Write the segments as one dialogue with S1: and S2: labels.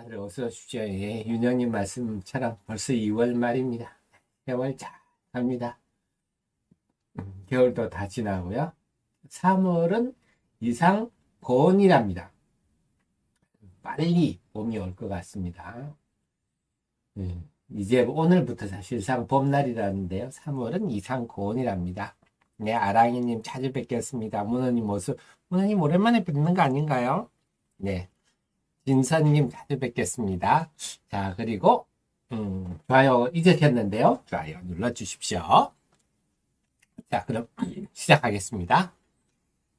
S1: 다들 어서 오십시오. 예, 윤영님 말씀처럼 벌써 2월 말입니다. 세월 잘 갑니다. 겨울도 다 지나고요. 3월은 이상 고온이랍니다. 빨리 봄이 올 것 같습니다. 이제 오늘부터 사실상 봄날이라는데요. 3월은 이상 고온이랍니다. 네, 아랑이님 자주 뵙겠습니다. 문호님 모습, 문호님 오랜만에 뵙는 거 아닌가요? 네. 진선님 자주 뵙겠습니다. 자, 그리고 좋아요 잊으셨는데요. 좋아요 눌러주십시오. 자, 그럼 시작하겠습니다.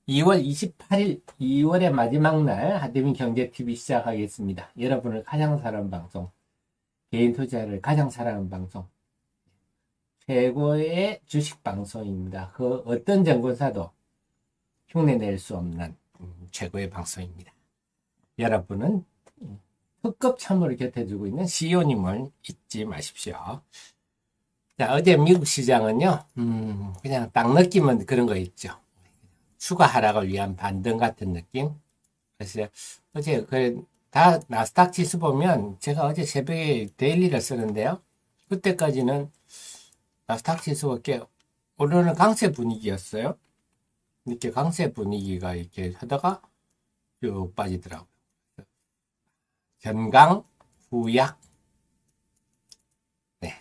S1: 2월 28일 2월의 마지막 날 하드민 경제TV 시작하겠습니다. 여러분을 가장 사랑하는 방송, 개인 투자를 가장 사랑하는 방송, 최고의 주식 방송입니다. 그 어떤 정보사도 흉내낼 수 없는 최고의 방송입니다. 여러분은 특급 참여를 곁해주고 있는 CEO님을 잊지 마십시오. 자, 어제 미국 시장은요, 그냥 딱 느낌은 그런 거 있죠. 추가 하락을 위한 반등 같은 느낌. 그래서 어제 다 나스닥 지수 보면 제가 어제 새벽에 데일리를 쓰는데요. 그때까지는 나스닥 지수가 이렇게 오르는 강세 분위기였어요. 이렇게 강세 분위기가 이렇게 하다가 쭉 빠지더라고요. 견강, 후약. 네.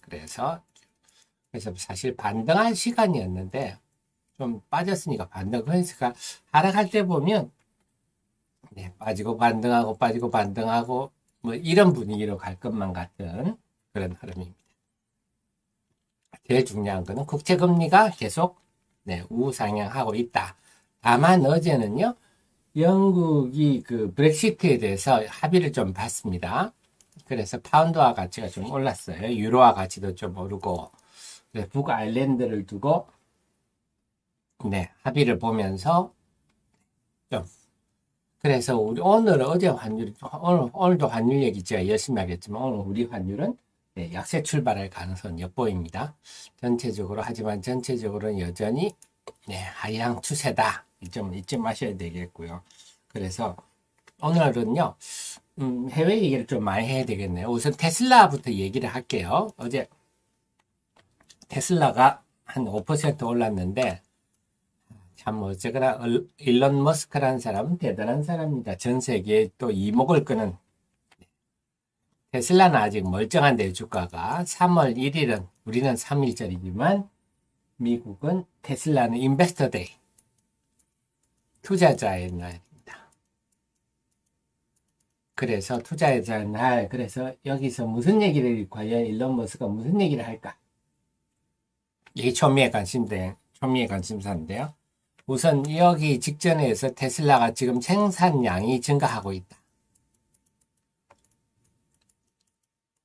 S1: 그래서 사실 반등할 시간이었는데, 좀 빠졌으니까 반등. 그러니까 하락할 때 보면, 네, 빠지고 반등하고, 빠지고 반등하고, 뭐 이런 분위기로 갈 것만 같은 그런 흐름입니다. 제일 중요한 거는 국채금리가 계속, 네, 우상향하고 있다. 다만 어제는요, 영국이 그 브렉시트에 대해서 합의를 좀 봤습니다. 그래서 파운드화 가치가 좀 올랐어요. 유로화 가치도 좀 오르고, 북아일랜드를 두고, 네, 합의를 보면서, 좀, 그래서 어제 환율, 오늘도 환율 얘기 제가 열심히 하겠지만, 오늘 우리 환율은 네, 약세 출발할 가능성은 엿보입니다. 하지만 전체적으로는 여전히, 네, 하향 추세다. 이 점 잊지 마셔야 되겠고요. 그래서 오늘은요, 해외 얘기를 좀 많이 해야 되겠네요. 우선 테슬라부터 얘기를 할게요. 어제 테슬라가 한 5% 올랐는데, 참 어쨌거나 일론 머스크라는 사람은 대단한 사람입니다. 전 세계에 또 이목을 끄는, 테슬라는 아직 멀쩡한데 주가가 3월 1일은 우리는 3일절이지만 미국은 테슬라는 인베스터 데이, 투자자의 날입니다. 그래서 투자자의 날, 그래서 여기서 무슨 얘기를, 과연 일론 머스크가 무슨 얘기를 할까? 이게 초미의 관심사인데요. 우선 여기 직전에서 테슬라가 지금 생산량이 증가하고 있다.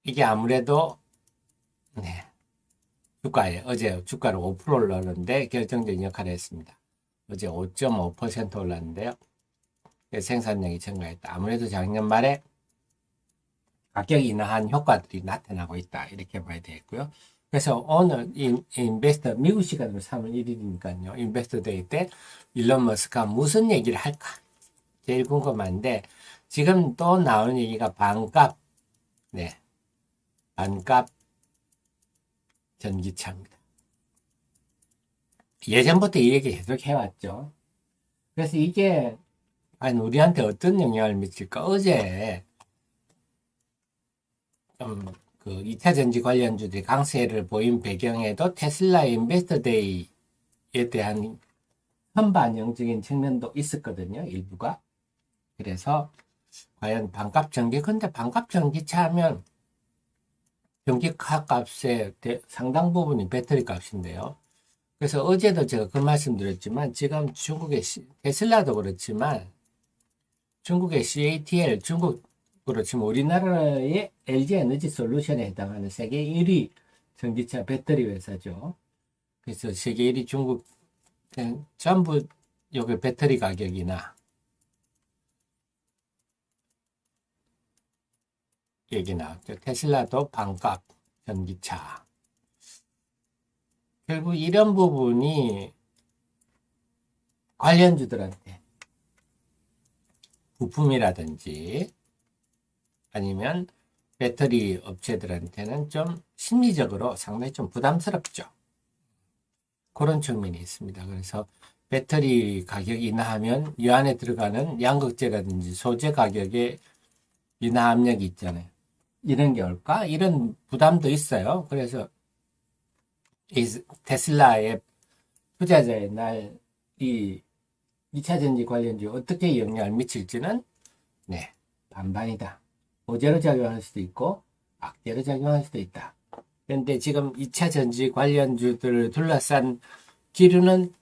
S1: 이게 아무래도, 네, 어제 주가를 5% 올랐는데 결정적인 역할을 했습니다. 어제 5.5% 올랐는데요. 생산량이 증가했다. 아무래도 작년 말에 가격 인하한 효과들이 나타나고 있다. 이렇게 봐야 되겠고요. 그래서 오늘 미국 시간으로 3월 1일이니까요. 인베스터 데이 때 일론 머스크가 무슨 얘기를 할까? 제일 궁금한데, 지금 또 나오는 얘기가 반값 전기차입니다. 예전부터 이 얘기 계속 해왔죠. 그래서 이게 과연 우리한테 어떤 영향을 미칠까? 어제 그 2차 전지 관련주들이 강세를 보인 배경에도 테슬라 인베스터 데이에 대한 선반영적인 측면도 있었거든요. 일부가. 그래서 과연 근데 반값 전기차 하면 전기차 값의 상당 부분이 배터리 값인데요. 그래서 어제도 제가 그 말씀 드렸지만, 지금 중국의 테슬라도 그렇지만 중국의 CATL, 중국으로 치면 우리나라의 LG 에너지 솔루션에 해당하는 세계 1위 전기차 배터리 회사죠. 그래서 세계 1위 중국 전부 여기 배터리 가격이나 얘기 나왔죠. 테슬라도 반값 전기차. 결국 이런 부분이 관련주들한테 부품이라든지 아니면 배터리 업체들한테는 좀 심리적으로 상당히 좀 부담스럽죠. 그런 측면이 있습니다. 그래서 배터리 가격이 인하하면 이 안에 들어가는 양극재라든지 소재 가격에 인하 압력이 있잖아요. 이런 게 올까? 이런 부담도 있어요. 그래서 이 테슬라의 투자자의 날 이 2차 전지 관련주에 어떻게 영향을 미칠지는 네, 반반이다. 호재로 작용할 수도 있고 악재로 작용할 수도 있다. 그런데 지금 2차 전지 관련주들을 둘러싼 기류는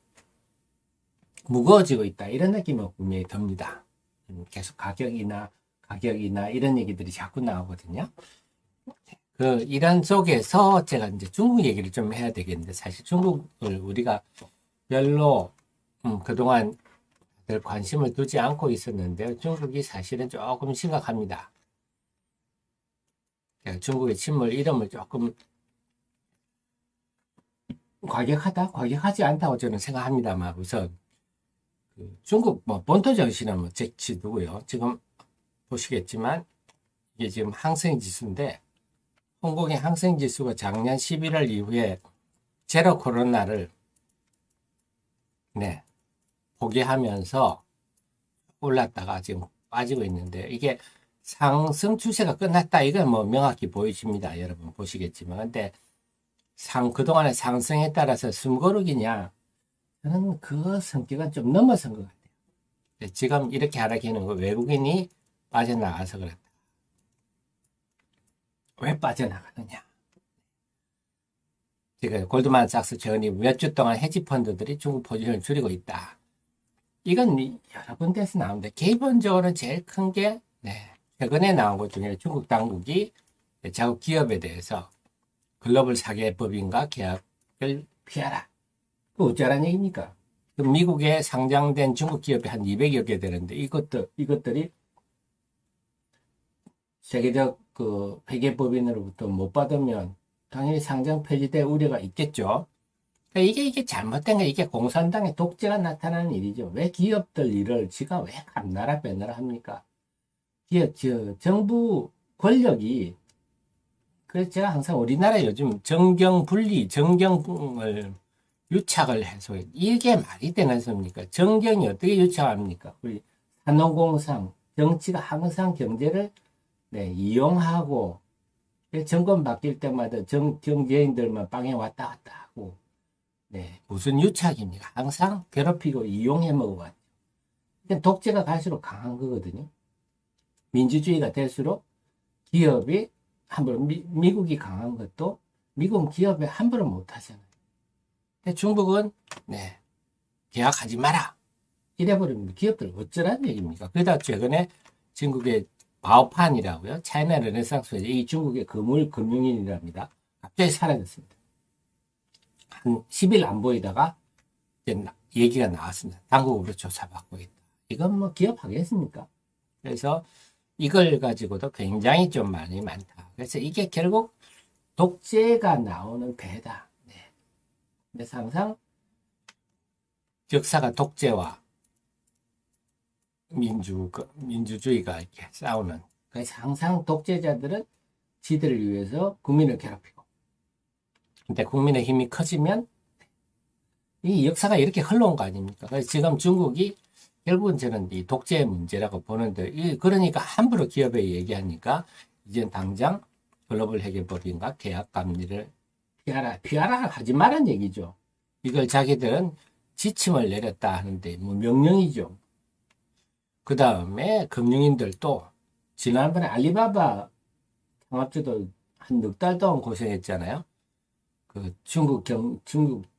S1: 무거워지고 있다. 이런 느낌은 분명히 듭니다. 계속 가격이나 이런 얘기들이 자꾸 나오거든요. 이런 속에서 제가 이제 중국 얘기를 좀 해야 되겠는데, 사실 중국을 우리가 별로, 그동안 별 관심을 두지 않고 있었는데, 중국이 사실은 조금 심각합니다. 중국의 침몰 이름을 조금 과격하지 않다고 저는 생각합니다만, 우선, 중국 본토 정시는 제치두고요. 지금 보시겠지만, 이게 지금 항생 지수인데, 홍콩의 항생 지수가 작년 11월 이후에 제로 코로나를 포기하면서 올랐다가 지금 빠지고 있는데, 이게 상승 추세가 끝났다. 이건 명확히 보이십니다. 여러분 보시겠지만. 근데 그동안의 상승에 따라서 숨고르기냐? 저는 그 성격은 좀 넘어선 것 같아요. 지금 이렇게 하락하는 거 외국인이 빠져나가서 그렇다. 왜 빠져나가느냐? 지금 골드만삭스 전이 몇 주 동안 헤지펀드들이 중국 포지션을 줄이고 있다. 이건 여러 군데에서 나오는데 기본적으로 제일 큰 게 최근에 나온 것 중에 중국 당국이 자국 기업에 대해서 글로벌 사기법인과 계약을 피하라. 그 어쩌란 얘기입니까? 미국에 상장된 중국 기업이 한 200여 개 되는데 이것들이 세계적 회계법인으로부터 못 받으면 당연히 상장 폐지될 우려가 있겠죠. 그러니까 이게 잘못된 거, 이게 공산당의 독재가 나타나는 일이죠. 왜 기업들 일을 지가 왜 감나라 빼나라 합니까? 정부 권력이, 그래서 제가 항상 우리나라 요즘 정경을 유착을 해서 이게 말이 되는 겁니까? 정경이 어떻게 유착합니까? 우리 산업공상, 정치가 항상 경제를 이용하고, 정권 바뀔 때마다 정계인들만 빵에 왔다 갔다 하고, 무슨 유착입니까? 항상 괴롭히고 이용해 먹어왔죠. 독재가 갈수록 강한 거거든요. 민주주의가 될수록 기업이 함부로, 미국이 강한 것도 미국은 기업에 함부로 못 하잖아요. 근데 중국은, 계약하지 마라. 이래버리면 기업들 어쩌라는 얘기입니까? 그러다 최근에 중국의 바오판이라고요. 차이나 르네상스, 이 중국의 금융인이랍니다. 갑자기 사라졌습니다. 한 10일 안 보이다가 얘기가 나왔습니다. 당국으로 조사받고 있다. 이건 기업하겠습니까? 그래서 이걸 가지고도 굉장히 좀 많다. 그래서 이게 결국 독재가 나오는 배다. 그래서 항상 역사가 독재와 민주주의가 이렇게 싸우는. 그래서 항상 독재자들은 지들을 위해서 국민을 괴롭히고. 근데 국민의 힘이 커지면 이 역사가 이렇게 흘러온 거 아닙니까? 그래서 지금 중국이 결국은 저는 이 독재의 문제라고 보는데, 그러니까 함부로 기업에 얘기하니까 이제 당장 글로벌 회계법인과 계약 감리를 피하라 하지 말란 얘기죠. 이걸 자기들은 지침을 내렸다 하는데 명령이죠. 그 다음에 금융인들도 지난번에 알리바바 창업주도 한 넉 달 동안 고생했잖아요. 중국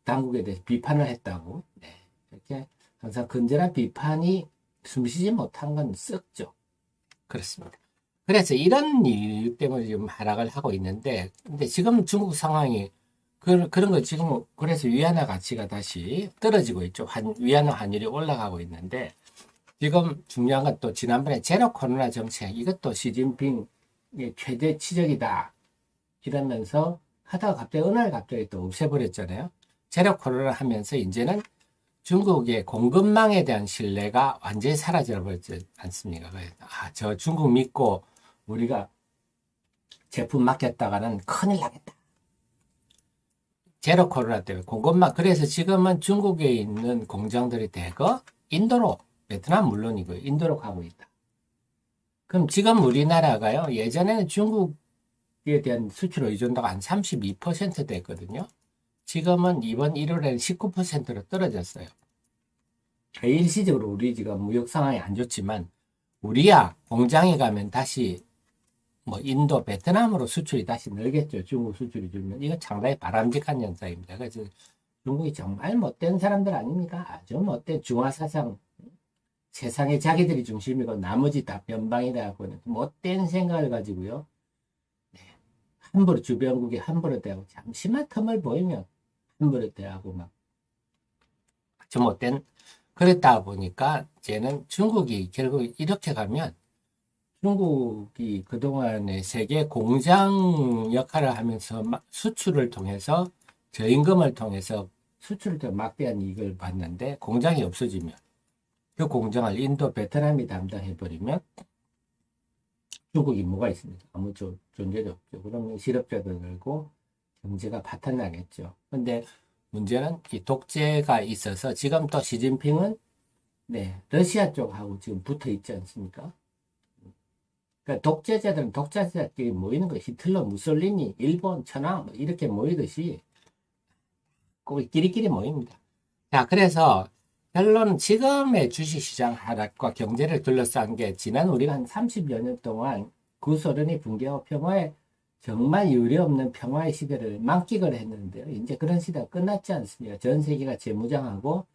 S1: 당국에 대해서 비판을 했다고. 이렇게 항상 건전한 비판이 숨쉬지 못한 건 썩죠. 그렇습니다. 그래서 이런 이유 때문에 지금 하락을 하고 있는데, 근데 지금 중국 상황이 그런 거 지금, 그래서 위안화 가치가 다시 떨어지고 있죠. 위안화 환율이 올라가고 있는데, 지금 중요한 건 또 지난번에 제로 코로나 정책, 이것도 시진핑의 최대 치적이다 이러면서 하다가 갑자기 어느 날 갑자기 또 없애버렸잖아요. 제로 코로나 하면서 이제는 중국의 공급망에 대한 신뢰가 완전히 사라져 버렸지 않습니까? 저 중국 믿고 우리가 제품 맡겼다가는 큰일 나겠다. 제로 코로나 때문에 그것만 그래서 지금은 중국에 있는 공장들이 대거 인도로 베트남 물론이고요. 인도로 가고 있다. 그럼 지금 우리나라가요. 예전에는 중국에 대한 수출 의존도가 한 32% 됐거든요. 지금은 이번 1월에는 19%로 떨어졌어요. 일시적으로 우리 지금 무역 상황이 안 좋지만 우리야 공장에 가면 다시 뭐 인도, 베트남으로 수출이 다시 늘겠죠. 중국 수출이 줄면 이건 상당히 바람직한 현상입니다. 그래서 중국이 정말 못된 사람들 아닙니까? 아주 못된 중화사상 세상에 자기들이 중심이고 나머지 다 변방이라 하고 못된 생각을 가지고요. 네. 함부로 주변국에 함부로 대하고 잠시만 틈을 보이면 함부로 대하고 막 아주 못된 그랬다 보니까 이제는 중국이 결국 이렇게 가면 중국이 그동안에 세계 공장 역할을 하면서 수출을 통해서 저임금을 통해서 수출을 더 막대한 이익을 받는데 공장이 없어지면 그 공장을 인도, 베트남이 담당해버리면 중국이 뭐가 있습니까? 아무 존재도 없죠. 그러면 실업자도 늘고 경제가 파탄나겠죠. 근데 문제는 이 독재가 있어서 지금 또 시진핑은 네, 러시아 쪽하고 지금 붙어 있지 않습니까? 그러니까 독재자들은 독재자끼리 모이는 거 히틀러, 무솔리니, 일본, 천황 뭐 이렇게 모이듯이 꼭 끼리끼리 모입니다. 자, 그래서 결론은 지금의 주식시장 하락과 경제를 둘러싼 게 지난 우리가 한 30여 년 동안 구소련이 붕괴하고 평화에 정말 유례없는 평화의 시대를 만끽을 했는데요. 이제 그런 시대가 끝났지 않습니까? 전 세계가 재무장하고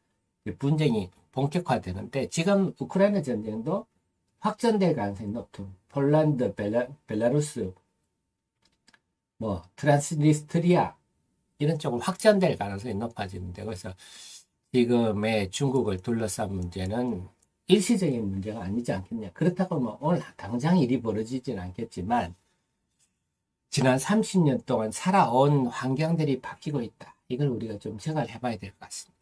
S1: 분쟁이 본격화되는데 지금 우크라이나 전쟁도 확전될 가능성이 높죠. 폴란드, 벨라루스, 뭐 트란스니스트리아 이런 쪽으로 확전될 가능성이 높아지는데 그래서 지금의 중국을 둘러싼 문제는 일시적인 문제가 아니지 않겠냐. 그렇다고 뭐 오늘 당장 일이 벌어지지는 않겠지만 지난 30년 동안 살아온 환경들이 바뀌고 있다. 이걸 우리가 좀 생각을 해봐야 될 것 같습니다.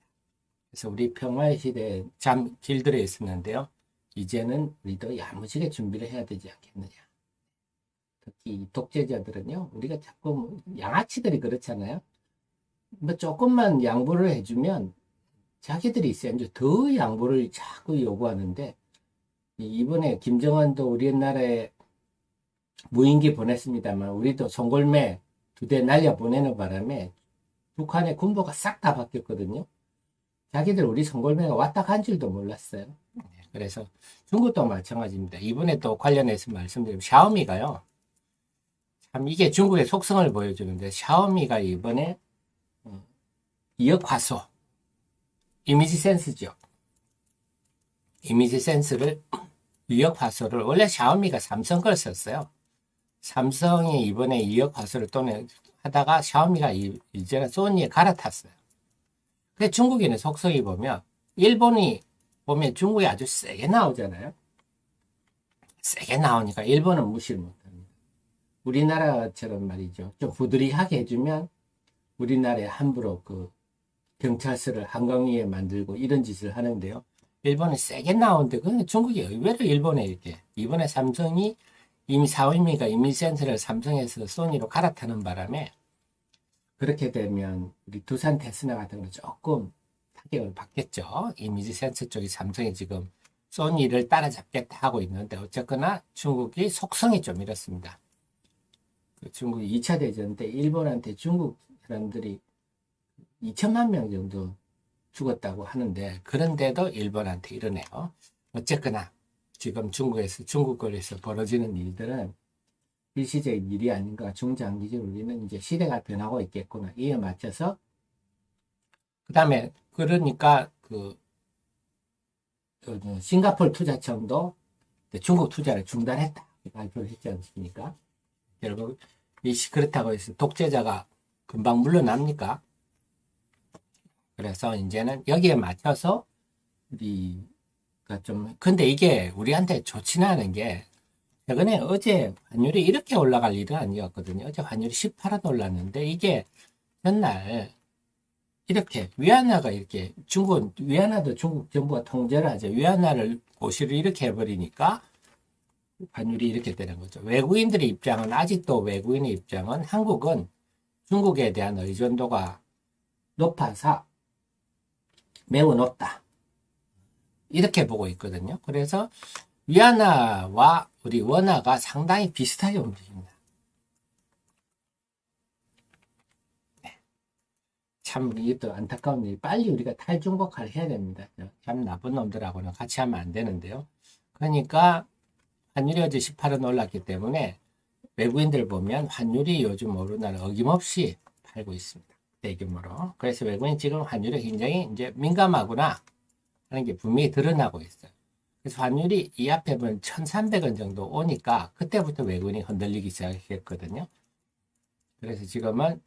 S1: 그래서 우리 평화의 시대에 참 길들여 있었는데요. 이제는 우리도 야무지게 준비를 해야 되지 않겠느냐. 특히 독재자들은요. 우리가 자꾸 양아치들이 그렇잖아요. 뭐 조금만 양보를 해주면 자기들이 있어요. 이제 더 양보를 자꾸 요구하는데 이번에 김정은도 우리나라에 무인기 보냈습니다만 우리도 송골매 2대 날려 보내는 바람에 북한의 군부가 싹 다 바뀌었거든요. 자기들 우리 송골매가 왔다 간 줄도 몰랐어요. 그래서 중국도 마찬가지입니다. 이번에 또 관련해서 말씀드리면 샤오미가요. 참 이게 중국의 속성을 보여주는데 샤오미가 이번에 이역화소 이미지 센스죠. 이미지 센스를 이역화소를 원래 샤오미가 삼성 걸 썼어요. 삼성이 이번에 이역화소를 하다가 샤오미가 이제는 소니에 갈아탔어요. 근데 중국인의 속성이 보면 일본이 보면 중국이 아주 세게 나오잖아요. 세게 나오니까 일본은 무시를 못합니다. 우리나라처럼 말이죠. 좀 부드리하게 해주면 우리나라에 함부로 그 경찰서를 한강 위에 만들고 이런 짓을 하는데요. 일본은 세게 나오는데 그 중국이 의외로 일본에 이렇게 이번에 삼성이 이미 샤오미가 이미지 센서를 삼성에서 소니로 갈아타는 바람에 그렇게 되면 우리 두산 테스나 같은 경우는 조금 타격을 받겠죠. 이미지 센서 쪽이 삼성이 지금 소니를 따라잡겠다 하고 있는데 어쨌거나 중국이 속성이 좀 이렇습니다. 중국이 2차 대전 때 일본한테 중국 사람들이 2천만 명 정도 죽었다고 하는데 그런데도 일본한테 이러네요. 어쨌거나 지금 중국에서 벌어지는 일들은 일시적인 일이 아닌가. 중장기적으로 우리는 이제 시대가 변하고 있겠구나. 이에 맞춰서 그 다음에 그러니까 싱가포르 투자청도 중국 투자를 중단했다 발표를 했지 않습니까? 여러분 그렇다고 해서 독재자가 금방 물러납니까? 그래서 이제는 여기에 맞춰서 우리가 좀 근데 이게 우리한테 좋지는 않은 게 최근에 어제 환율이 이렇게 올라갈 일은 아니었거든요. 어제 환율이 18원 올랐는데 이게 전날 이렇게 위안화가 이렇게 위안화도 중국 정부가 통제를 하죠. 위안화를 고시를 이렇게 해버리니까 환율이 이렇게 되는 거죠. 외국인들의 입장은 아직도 외국인의 입장은 한국은 중국에 대한 의존도가 높아서 매우 높다. 이렇게 보고 있거든요. 그래서 위안화와 우리 원화가 상당히 비슷하게 움직입니다. 네. 참 이것도 안타까운 일이 빨리 우리가 탈중국화를 해야 됩니다. 참 나쁜 놈들하고는 같이 하면 안 되는데요. 그러니까 환율이 어제 18원 올랐기 때문에 외국인들 보면 환율이 요즘 오르나라 어김없이 팔고 있습니다. 대규모로. 그래서 외국인 지금 환율에 굉장히 이제 민감하구나 하는 게 분명히 드러나고 있어요. 그래서 환율이 이 앞에 보면 1,300원 정도 오니까 그때부터 외국인이 흔들리기 시작했거든요. 그래서 지금은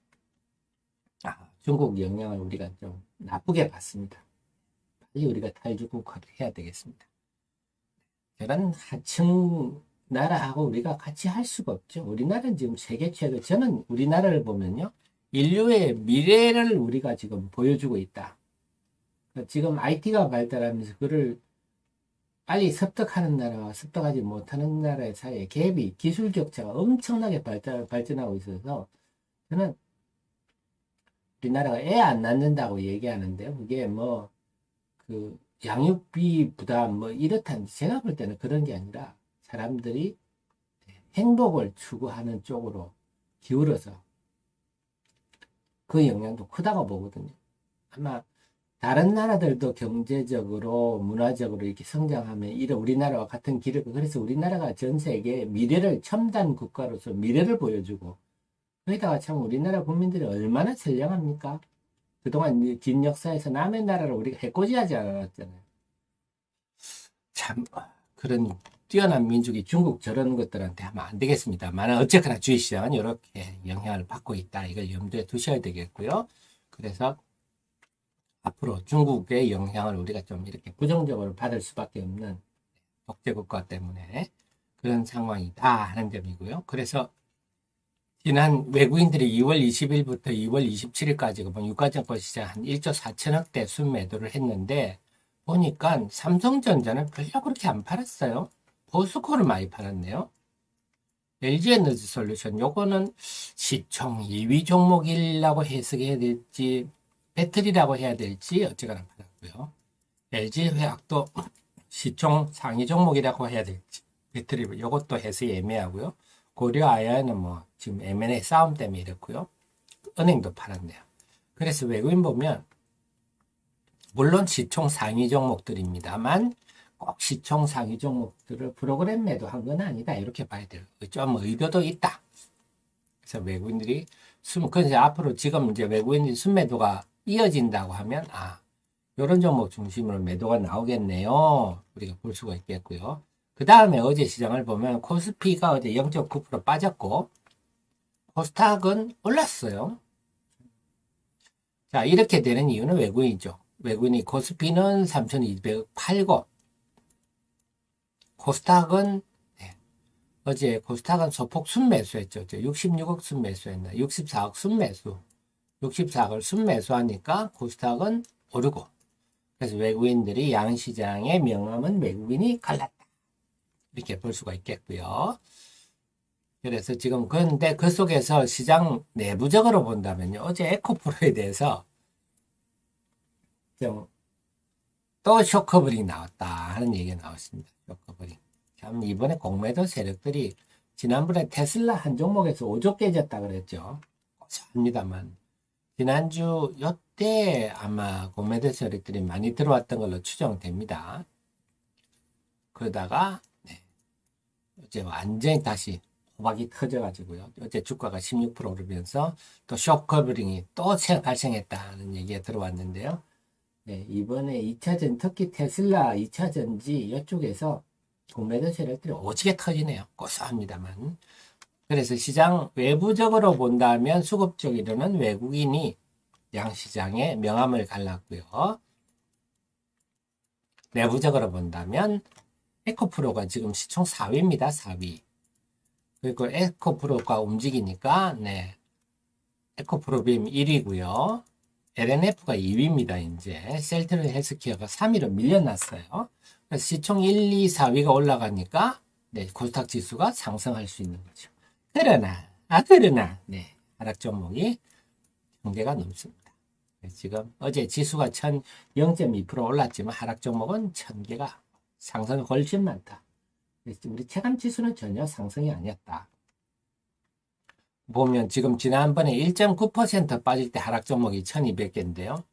S1: 중국 영향을 우리가 좀 나쁘게 봤습니다. 빨리 우리가 탈중국화를 해야 되겠습니다. 저런 하층 나라하고 우리가 같이 할 수가 없죠. 우리나라는 지금 세계 최고, 저는 우리나라를 보면요. 인류의 미래를 우리가 지금 보여주고 있다. 지금 IT가 발달하면서 그를 빨리 습득하는 나라와 습득하지 못하는 나라의 사이에 갭이, 기술 격차가 엄청나게 발전하고 있어서 저는 우리나라가 애 안 낳는다고 얘기하는데요. 그게 뭐, 양육비 부담 이렇다는, 제가 볼 때는 그런 게 아니라 사람들이 행복을 추구하는 쪽으로 기울어서 그 영향도 크다고 보거든요. 아마 다른 나라들도 경제적으로 문화적으로 이렇게 성장하면 이런 우리나라와 같은 길을, 그래서 우리나라가 전 세계에 미래를, 첨단 국가로서 미래를 보여주고, 거기다가 참 우리나라 국민들이 얼마나 선량합니까? 그동안 긴 역사에서 남의 나라를 우리가 해코지하지 않았잖아요. 참 그런 뛰어난 민족이 중국 저런 것들한테 하면 안 되겠습니다만, 어쨌거나 주식시장은 이렇게 영향을 받고 있다. 이걸 염두에 두셔야 되겠고요. 그래서 앞으로 중국의 영향을 우리가 좀 이렇게 부정적으로 받을 수밖에 없는 독재국가 때문에 그런 상황이다 하는 점이고요. 그래서 지난 외국인들이 2월 20일부터 2월 27일까지 보면 유가증권 시장 한 1조 4천억대 순매도를 했는데, 보니까 삼성전자는 별로 그렇게 안 팔았어요. 포스코를 많이 팔았네요. LG에너지솔루션, 요거는 시총 2위 종목이라고 해석해야 될지 배터리라고 해야 될지 어쨌거나 팔았고요. LG화학도 시총 상위 종목이라고 해야 될지 배터리, 요것도 해석이 애매하고요. 고려아연은 뭐 지금 M&A 싸움 때문에 이렇고요. 은행도 팔았네요. 그래서 외국인 보면 물론 시총 상위 종목들입니다만 꼭 시총 상위 종목들을 프로그램 매도한 건 아니다. 이렇게 봐야 돼요. 좀 의도도 있다. 그래서 외국인들이 그래서 앞으로 지금 이제 외국인들이 순매도가 이어진다고 하면 이런 종목 중심으로 매도가 나오겠네요. 우리가 볼 수가 있겠고요. 그 다음에 어제 시장을 보면 코스피가 어제 0.9% 빠졌고 코스닥은 올랐어요. 자, 이렇게 되는 이유는 외국인이죠. 외국인이 코스피는 3,200 팔고 코스닥은 어제 코스닥은 소폭 순매수했죠. 66억 순매수했나 64억 순매수, 64억을 순매수하니까 코스닥은 오르고, 그래서 외국인들이 양시장의 명함은 외국인이 갈랐다. 이렇게 볼 수가 있겠고요. 그래서 지금 그런데 그 속에서 시장 내부적으로 본다면요. 어제 에코프로에 대해서 좀 또 쇼커버링 나왔다 하는 얘기가 나왔습니다. 쇼커버링. 참 이번에 공매도 세력들이 지난번에 테슬라 한 종목에서 5조 깨졌다 그랬죠. 고소합니다만 지난주 요때 아마 공매도 세력들이 많이 들어왔던 걸로 추정됩니다. 그러다가 어제 완전히 다시 호박이 터져가지고요. 어제 주가가 16% 오르면서 또 쇼커버링이 또 발생했다는 얘기가 들어왔는데요. 이번에 2차전, 특히 테슬라 2차전지 이쪽에서 공매도 세력들이 오지게 터지네요. 고소합니다만. 그래서 시장 외부적으로 본다면 수급 쪽으로는 외국인이 양시장에 명함을 갈랐고요. 내부적으로 본다면 에코프로가 지금 시총 4위입니다. 4위. 그리고 에코프로가 움직이니까 에코프로빔 1위고요. LNF가 2위입니다. 이제 셀트리 헬스케어가 3위로 밀려났어요. 그래서 시총 1, 2, 4위가 올라가니까 네, 코스닥 지수가 상승할 수 있는 거죠. 그러나, 네, 하락 종목이 1000개가 넘습니다. 지금 어제 지수가 0.2% 올랐지만 하락 종목은 1000개가 상승이 훨씬 많다. 우리 체감 지수는 전혀 상승이 아니었다. 보면 지금 지난번에 1.9% 빠질 때 하락 종목이 1200개인데요.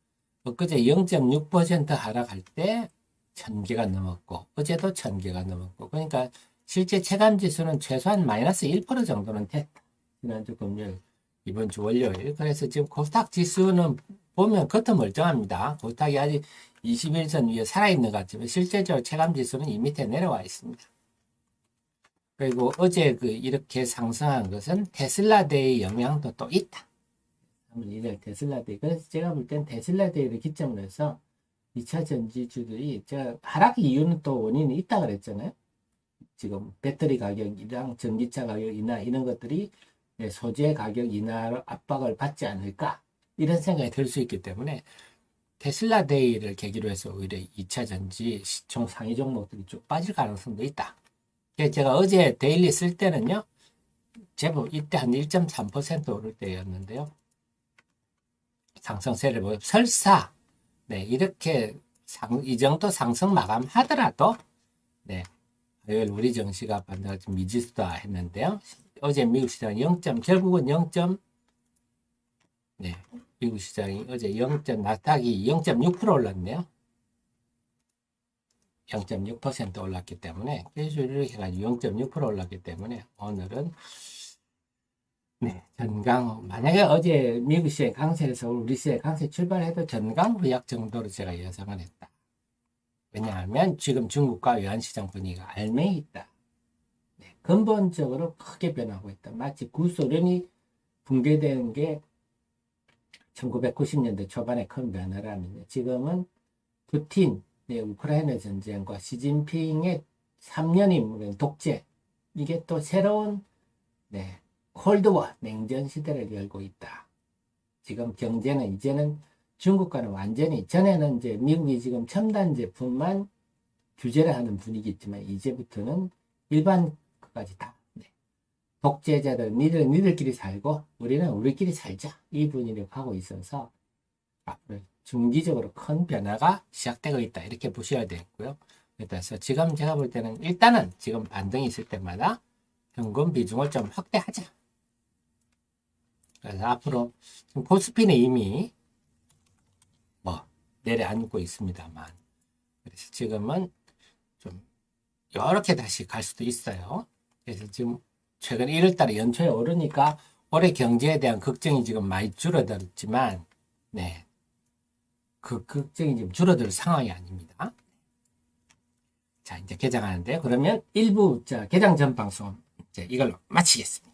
S1: 엊그제 0.6% 하락할 때 1000개가 넘었고 어제도 1000개가 넘었고 그러니까 실제 체감 지수는 최소한 마이너스 1% 정도는 됐다. 지난주 금요일, 이번 주 월요일. 그래서 지금 코스닥 지수는 보면 겉은 멀쩡합니다. 코스닥이 아직 21선 위에 살아있는 것 같지만 실제적으로 체감 지수는 이 밑에 내려와 있습니다. 그리고 어제 이렇게 상승한 것은 테슬라데이 영향도 또 있다. 3월 1일 테슬라데이. 그래서 제가 볼 땐 테슬라데이를 기점으로 해서 2차 전지주들이 제가 하락 이유는 또 원인이 있다 그랬잖아요. 지금 배터리 가격이랑 전기차 가격 인하 이런 것들이 소재 가격 인하 압박을 받지 않을까 이런 생각이 들 수 있기 때문에 테슬라 데이를 계기로 해서 오히려 2차 전지 시총 상위 종목들이 쭉 빠질 가능성도 있다. 제가 어제 데일리 쓸 때는요 제법 이때 한 1.3% 오를 때였는데요 상승세를 보여 설사 네 이렇게 이 정도 상승 마감하더라도 네 화요일 우리 증시가 반등을 좀 미지수다 했는데요. 어제 미국 시장 결국은 네, 미국 시장이 어제 나스닥이 0.6% 올랐네요. 0.6% 올랐기 때문에, 계속 이렇게 해가지고 0.6% 올랐기 때문에, 오늘은, 네, 만약에 어제 미국 시장 강세에서 우리 시장 강세 출발해도 전강 후약 정도로 제가 예상을 했다. 왜냐하면 지금 중국과 외환시장 분위기가 알맹이 있다. 네, 근본적으로 크게 변하고 있다. 마치 구소련이 붕괴되는 게 1990년대 초반에 큰 변화라면요. 지금은 푸틴의 우크라이나 전쟁과 시진핑의 3년인 독재 이게 또 새로운 콜드워 냉전 시대를 열고 있다. 지금 경제는 이제는 중국과는 완전히 전에는 이제 미국이 지금 첨단 제품만 규제를 하는 분위기 있지만 이제부터는 일반 것까지 다 독재자들 니들끼리 살고 우리는 우리끼리 살자 이 분위기를 하고 있어서 앞으로 중기적으로 큰 변화가 시작되고 있다 이렇게 보셔야 되겠고요. 그래서 지금 제가 볼 때는 일단은 지금 반등이 있을 때마다 현금 비중을 좀 확대하자. 그래서 앞으로 코스피는 이미 내려앉고 있습니다만 그래서 지금은 좀 이렇게 다시 갈 수도 있어요. 그래서 지금 최근 1월달에 연초에 오르니까 올해 경제에 대한 걱정이 지금 많이 줄어들었지만 그 걱정이 지금 줄어들 상황이 아닙니다. 자 이제 개장하는데 그러면 1부 개장 전 방송 이제 이걸로 마치겠습니다.